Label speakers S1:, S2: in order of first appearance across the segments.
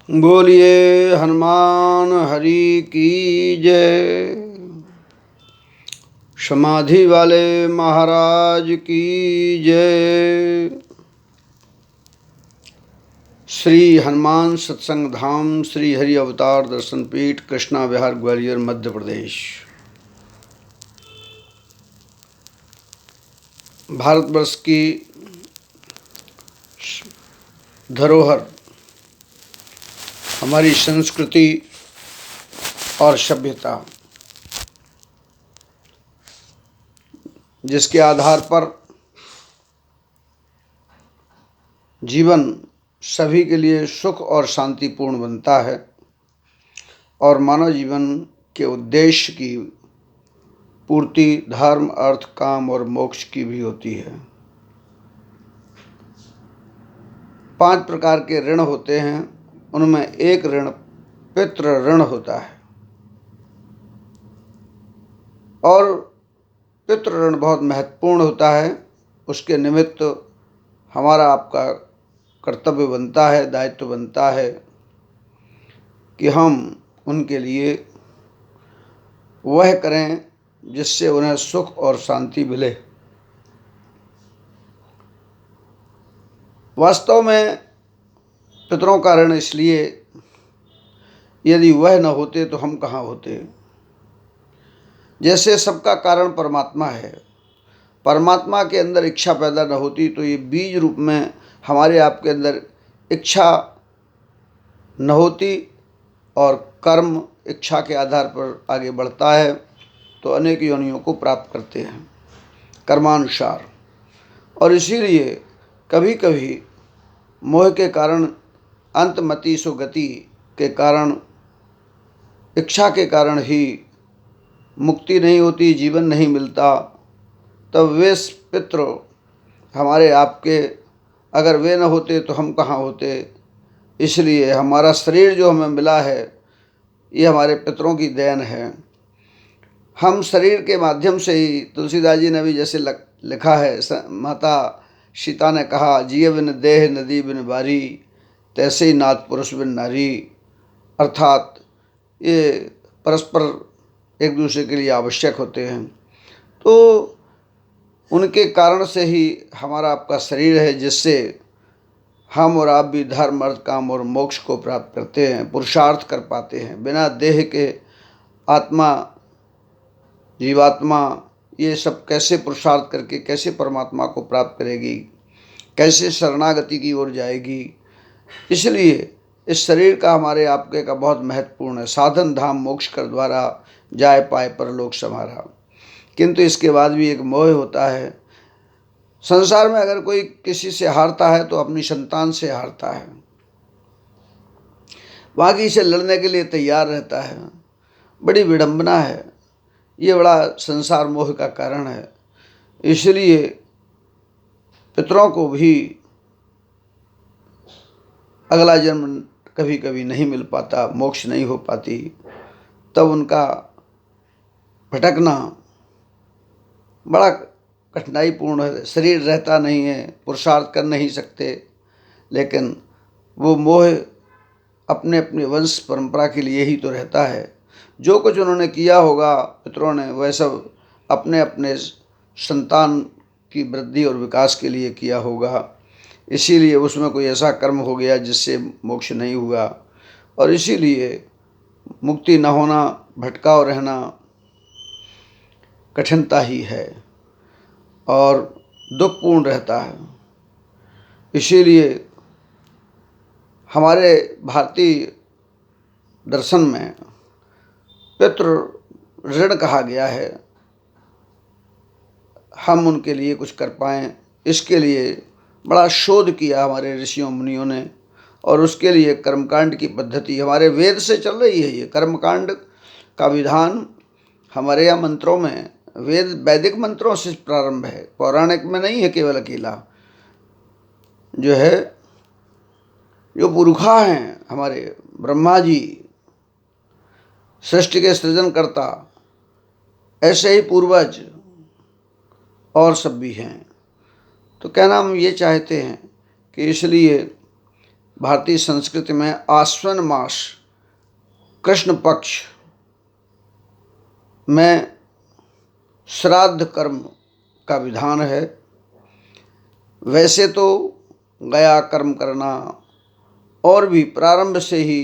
S1: बोलिए हनुमान हरि की जय। समाधि वाले महाराज की जय। श्री हनुमान सत्संग धाम श्री हरि अवतार दर्शन पीठ कृष्णा विहार ग्वालियर मध्य प्रदेश। भारतवर्ष की धरोहर हमारी संस्कृति और सभ्यता, जिसके आधार पर जीवन सभी के लिए सुख और शांतिपूर्ण बनता है और मानव जीवन के उद्देश्य की पूर्ति धर्म अर्थ काम और मोक्ष की भी होती है। 5 प्रकार के ऋण होते हैं, उनमें एक ऋण पितृ ऋण होता है और पितृ ऋण बहुत महत्वपूर्ण होता है। उसके निमित्त हमारा आपका कर्तव्य बनता है, दायित्व बनता है कि हम उनके लिए वह करें जिससे उन्हें सुख और शांति मिले। वास्तव में पितरों का ऋण इसलिए, यदि वह न होते तो हम कहाँ होते। जैसे सबका कारण परमात्मा है, परमात्मा के अंदर इच्छा पैदा न होती तो ये बीज रूप में हमारे आपके अंदर इच्छा न होती और कर्म इच्छा के आधार पर आगे बढ़ता है तो अनेक योनियों को प्राप्त करते हैं कर्मानुसार। और इसीलिए कभी कभी मोह के कारण अंतमति सुगति के कारण इच्छा के कारण ही मुक्ति नहीं होती, जीवन नहीं मिलता। तब वे पितृ हमारे आपके अगर वे न होते तो हम कहाँ होते। इसलिए हमारा शरीर जो हमें मिला है ये हमारे पितरों की देन है। हम शरीर के माध्यम से ही, तुलसीदास जी ने भी जैसे लिखा है, माता सीता ने कहा जिय बिन देह नदी बिन बारी, तैसे ही नाथ पुरुष बिन नारी। अर्थात ये परस्पर एक दूसरे के लिए आवश्यक होते हैं। तो उनके कारण से ही हमारा आपका शरीर है, जिससे हम और आप भी धर्म अर्थ काम और मोक्ष को प्राप्त करते हैं, पुरुषार्थ कर पाते हैं। बिना देह के आत्मा जीवात्मा ये सब कैसे पुरुषार्थ करके कैसे परमात्मा को प्राप्त करेगी, कैसे शरणागति की ओर जाएगी। इसलिए इस शरीर का हमारे आपके का बहुत महत्वपूर्ण है। साधन धाम मोक्ष कर द्वारा जाए पाए परलोक समारा। किंतु इसके बाद भी एक मोह होता है। संसार में अगर कोई किसी से हारता है तो अपनी संतान से हारता है, बाकी से लड़ने के लिए तैयार रहता है। बड़ी विडंबना है, ये बड़ा संसार मोह का कारण है। इसलिए पितरों को भी अगला जन्म कभी कभी नहीं मिल पाता, मोक्ष नहीं हो पाती, तब उनका भटकना बड़ा कठिनाईपूर्ण है। शरीर रहता नहीं है, पुरुषार्थ कर नहीं सकते, लेकिन वो मोह अपने अपने वंश परंपरा के लिए ही तो रहता है। जो कुछ उन्होंने किया होगा पितरों ने, वह सब अपने अपने संतान की वृद्धि और विकास के लिए किया होगा। इसीलिए उसमें कोई ऐसा कर्म हो गया जिससे मोक्ष नहीं हुआ, और इसीलिए मुक्ति न होना, भटकाव रहना कठिनता ही है और दुखपूर्ण रहता है। इसीलिए हमारे भारतीय दर्शन में पितृ ऋण कहा गया है। हम उनके लिए कुछ कर पाएँ, इसके लिए बड़ा शोध किया हमारे ऋषियों मुनियों ने, और उसके लिए कर्मकांड की पद्धति हमारे वेद से चल रही है। ये कर्मकांड का विधान हमारे यहाँ मंत्रों में, वेद वैदिक मंत्रों से प्रारंभ है, पौराणिक में नहीं है केवल अकेला। जो है जो पुरखा हैं हमारे ब्रह्मा जी, सृष्टि के सृजनकर्ता, ऐसे ही पूर्वज और सब भी हैं। तो कहना हम ये चाहते हैं कि इसलिए भारतीय संस्कृति में आश्विन मास कृष्ण पक्ष में श्राद्ध कर्म का विधान है। वैसे तो गया कर्म करना और भी प्रारंभ से ही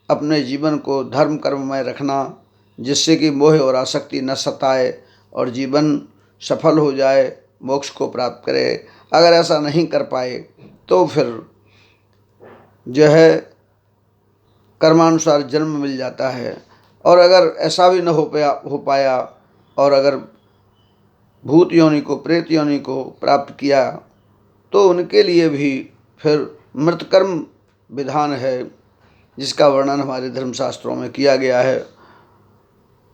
S1: अपने जीवन को धर्म कर्म में रखना, जिससे कि मोह और आसक्ति न सताए और जीवन सफल हो जाए, मोक्ष को प्राप्त करे। अगर ऐसा नहीं कर पाए तो फिर जो है कर्मानुसार जन्म मिल जाता है। और अगर ऐसा भी न हो पाया और अगर भूत योनि को, प्रेत योनि को प्राप्त किया तो उनके लिए भी फिर मृतकर्म विधान है, जिसका वर्णन हमारे धर्मशास्त्रों में किया गया है।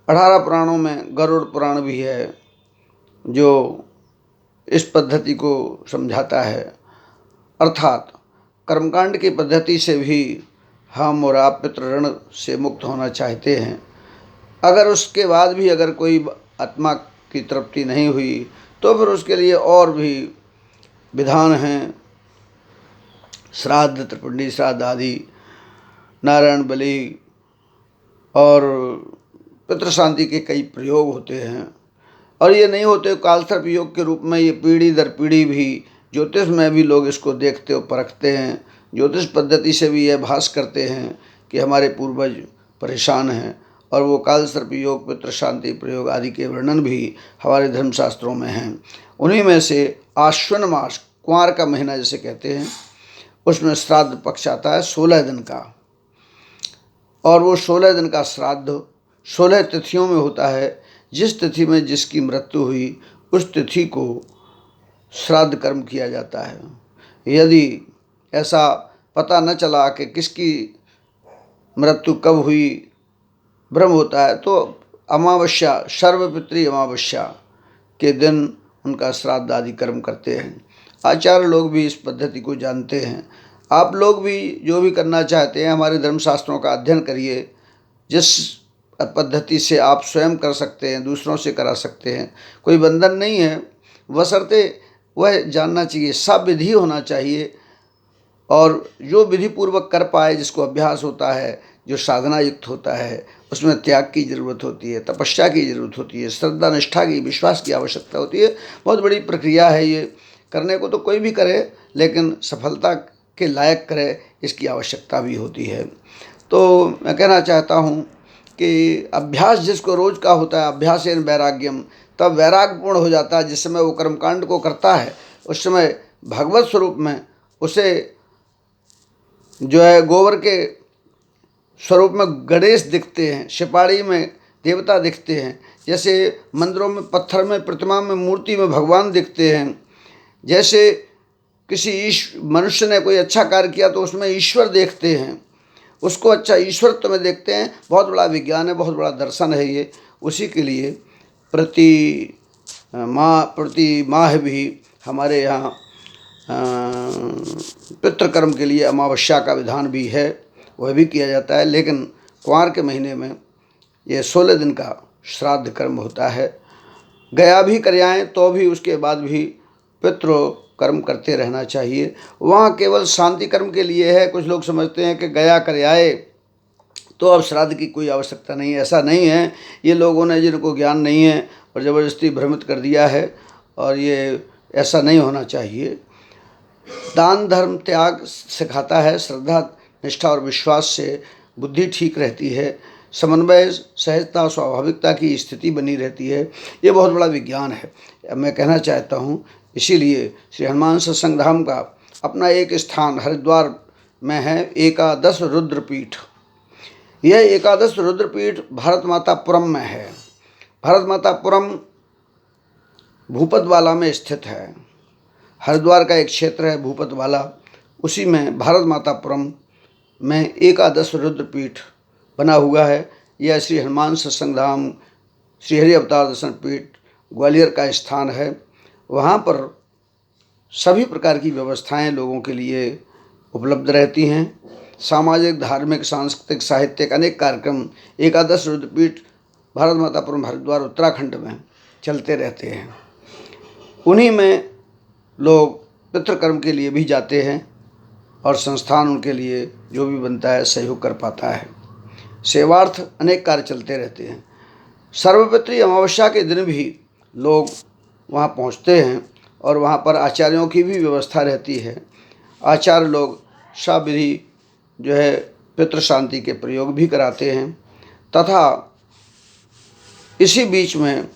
S1: 18 पुराणों में गरुड़ पुराण भी है जो इस पद्धति को समझाता है। अर्थात कर्मकांड की पद्धति से भी हम और आप पितृ ऋण से मुक्त होना चाहते हैं। अगर उसके बाद भी अगर कोई आत्मा की तृप्ति नहीं हुई तो फिर उसके लिए और भी विधान हैं, श्राद्ध, त्रिपिंडी श्राद्ध आदि, नारायण बलि और पितृशांति के कई प्रयोग होते हैं। और ये नहीं होते कालसर्प योग के रूप में, ये पीढ़ी दर पीढ़ी भी ज्योतिष में भी लोग इसको देखते और परखते हैं। ज्योतिष पद्धति से भी यह भास करते हैं कि हमारे पूर्वज परेशान हैं, और वो कालसर्प योग, पितृशांति प्रयोग आदि के वर्णन भी हमारे धर्मशास्त्रों में हैं। उन्हीं में से आश्विन मास, कुंवार का महीना जिसे कहते हैं, उसमें श्राद्ध पक्ष आता है 16 दिन का। और वो 16 दिन का श्राद्ध 16 तिथियों में होता है। जिस तिथि में जिसकी मृत्यु हुई उस तिथि को श्राद्ध कर्म किया जाता है। यदि ऐसा पता न चला कि किसकी मृत्यु कब हुई, भ्रम होता है, तो अमावस्या, सर्वपितृ अमावस्या के दिन उनका श्राद्ध आदि कर्म करते हैं। आचार्य लोग भी इस पद्धति को जानते हैं। आप लोग भी जो भी करना चाहते हैं हमारे धर्मशास्त्रों का अध्ययन करिए। जिस पद्धति से आप स्वयं कर सकते हैं, दूसरों से करा सकते हैं, कोई बंधन नहीं है, बशर्ते वह जानना चाहिए, सब विधि होना चाहिए। और जो विधि पूर्वक कर पाए, जिसको अभ्यास होता है, जो साधना युक्त होता है, उसमें त्याग की ज़रूरत होती है, तपस्या की ज़रूरत होती है, श्रद्धा निष्ठा की, विश्वास की आवश्यकता होती है। बहुत बड़ी प्रक्रिया है ये। करने को तो कोई भी करे, लेकिन सफलता के लायक करे, इसकी आवश्यकता भी होती है। तो मैं कहना चाहता हूँ कि अभ्यास जिसको रोज का होता है, अभ्यासेन वैराग्यम, तब वैराग्यपूर्ण हो जाता है। जिस समय वो कर्मकांड को करता है उस समय भगवत स्वरूप में उसे जो है गोबर के स्वरूप में गणेश दिखते हैं, सिपाड़ी में देवता दिखते हैं, जैसे मंदिरों में पत्थर में, प्रतिमा में, मूर्ति में भगवान दिखते हैं। जैसे किसी मनुष्य ने कोई अच्छा कार्य किया तो उसमें ईश्वर देखते हैं, उसको अच्छा ईश्वरत्व में देखते हैं। बहुत बड़ा विज्ञान है, बहुत बड़ा दर्शन है ये। उसी के लिए प्रति माह भी हमारे यहाँ पितृकर्म के लिए अमावस्या का विधान भी है, वह भी किया जाता है। लेकिन कुंवार के महीने में ये 16 दिन का श्राद्ध कर्म होता है। गया भी कर आएँ तो भी उसके बाद भी पितृ कर्म करते रहना चाहिए। वहाँ केवल शांति कर्म के लिए है। कुछ लोग समझते हैं कि गया कर आए तो अब श्राद्ध की कोई आवश्यकता नहीं है। ऐसा नहीं है। ये लोगों ने, जिनको ज्ञान नहीं है और ज़बरदस्ती भ्रमित कर दिया है, और ये ऐसा नहीं होना चाहिए। दान धर्म त्याग सिखाता है। श्रद्धा निष्ठा और विश्वास से बुद्धि ठीक रहती है, समन्वय, सहजता, स्वाभाविकता की स्थिति बनी रहती है। ये बहुत बड़ा विज्ञान है, मैं कहना चाहता हूँ। इसीलिए श्री हनुमान सत्संग धाम का अपना एक स्थान हरिद्वार में है, एकादश रुद्रपीठ। यह एकादश रुद्रपीठ भारत मातापुरम में है। भारत मातापुरम भूपतवाला में स्थित है। हरिद्वार का एक क्षेत्र है भूपतवाला, उसी में भारत मातापुरम में एकादश रुद्रपीठ बना हुआ है। यह श्री हनुमान सत्संग धाम, श्री हरि अवतार दर्शन पीठ ग्वालियर का स्थान है। वहाँ पर सभी प्रकार की व्यवस्थाएं लोगों के लिए उपलब्ध रहती हैं। सामाजिक, धार्मिक, सांस्कृतिक, साहित्यिक अनेक कार्यक्रम एकादश रुद्रपीठ भारत मातापुरम हरिद्वार उत्तराखंड में चलते रहते हैं। उन्हीं में लोग पितृकर्म के लिए भी जाते हैं। और संस्थान उनके लिए जो भी बनता है सहयोग कर पाता है। सेवार्थ अनेक कार्य चलते रहते हैं। सर्वपितृ अमावस्या के दिन भी लोग वहाँ पहुँचते हैं और वहाँ पर आचार्यों की भी व्यवस्था रहती है। आचार्य लोग सविधि जो है पितृ शांति के प्रयोग भी कराते हैं तथा इसी बीच में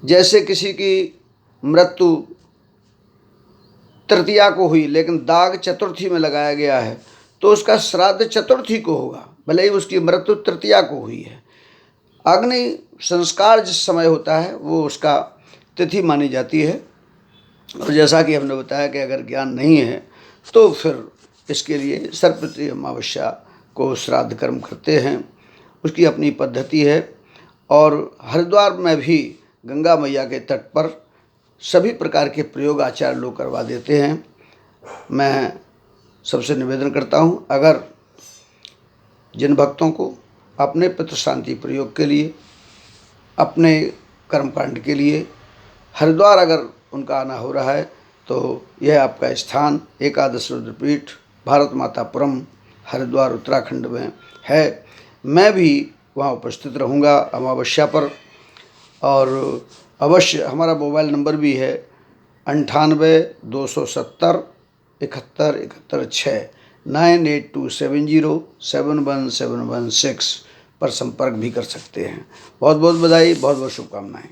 S1: जैसे किसी की मृत्यु तृतीया को हुई लेकिन दाग चतुर्थी में लगाया गया है तो उसका श्राद्ध चतुर्थी को होगा, भले ही उसकी मृत्यु तृतीया को हुई है। अग्नि संस्कार जिस समय होता है वो उसका तिथि मानी जाती है। और जैसा कि हमने बताया कि अगर ज्ञान नहीं है तो फिर इसके लिए सर्वपितृ अमावस्या को श्राद्ध कर्म करते हैं, उसकी अपनी पद्धति है। और हरिद्वार में भी गंगा मैया के तट पर सभी प्रकार के प्रयोग आचार्य लोग करवा देते हैं। मैं सबसे निवेदन करता हूँ, अगर जिन भक्तों को अपने पितृ शांति प्रयोग के लिए, अपने कर्मकांड के लिए हरिद्वार अगर उनका आना हो रहा है तो यह आपका स्थान एकादश रुद्रपीठ भारत मातापुरम हरिद्वार उत्तराखंड में है। मैं भी वहाँ उपस्थित रहूँगा अमावस्या पर। और अवश्य हमारा मोबाइल नंबर भी है 98-270 71-71-6 9827071716 पर संपर्क भी कर सकते हैं। बहुत बहुत बधाई, बहुत बहुत शुभकामनाएं।